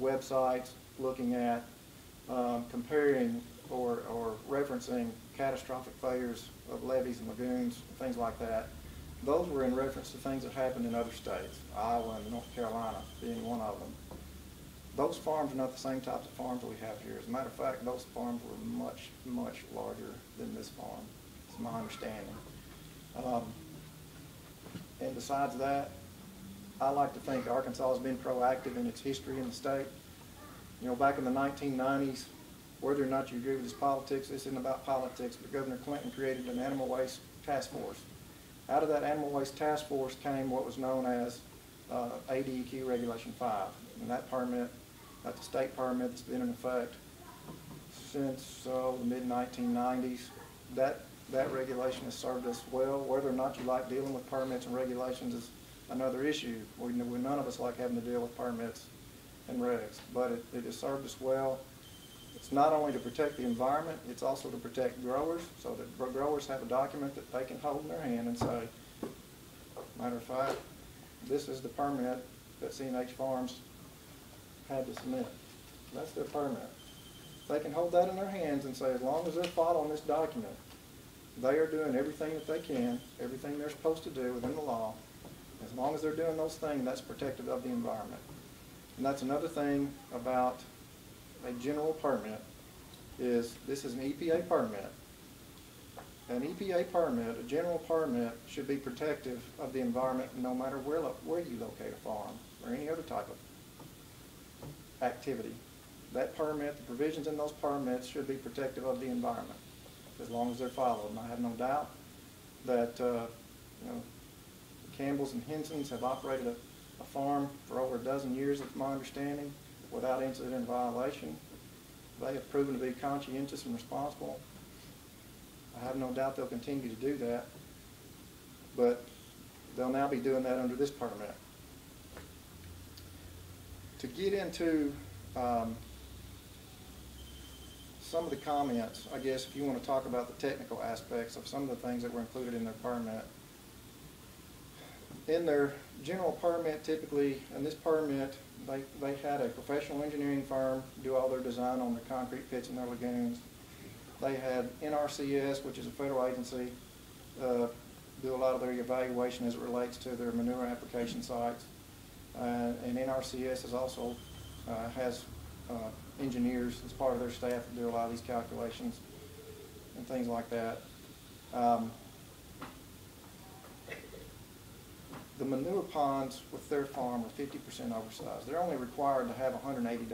websites looking at comparing or referencing catastrophic failures of levees and lagoons, things like that. Those were in reference to things that happened in other states, Iowa and North Carolina being one of them. Those farms are not the same types of farms that we have here. As a matter of fact, those farms were much, much larger than this farm. It's my understanding. And besides that, I like to think Arkansas has been proactive in its history in the state. You know, back in the 1990s, whether or not you agree with his politics, this isn't about politics, but Governor Clinton created an animal waste task force. Out of that animal waste task force came what was known as ADEQ Regulation 5. And that permit, that's a state permit that's been in effect since the mid-1990s. That regulation has served us well. Whether or not you like dealing with permits and regulations is another issue. None of us like having to deal with permits and regs, but it has served us well. It's not only to protect the environment, it's also to protect growers, so that growers have a document that they can hold in their hand and say, matter of fact, this is the permit that C&H Farms had to submit. That's their permit. They can hold that in their hands and say, as long as they're following this document, they are doing everything that they can, everything they're supposed to do within the law. As long as they're doing those things, that's protective of the environment. And that's another thing about a general permit, is this is an EPA permit. An EPA permit, a general permit, should be protective of the environment no matter where you locate a farm or any other type of activity. That permit, the provisions in those permits should be protective of the environment as long as they're followed. And I have no doubt that you know, the Campbells and Hensons have operated a farm for over a dozen years, it's my understanding, without incident and violation. They have proven to be conscientious and responsible. I have no doubt they'll continue to do that, but they'll now be doing that under this permit. To get into some of the comments, I guess, if you want to talk about the technical aspects of some of the things that were included in their permit. In their general permit, typically, in this permit, they had a professional engineering firm do all their design on their concrete pits and their lagoons. They had NRCS, which is a federal agency, do a lot of their evaluation as it relates to their manure application sites. And NRCS is also has engineers as part of their staff that do a lot of these calculations and things like that. The manure ponds with their farm are 50% oversized. They're only required to have 180 days.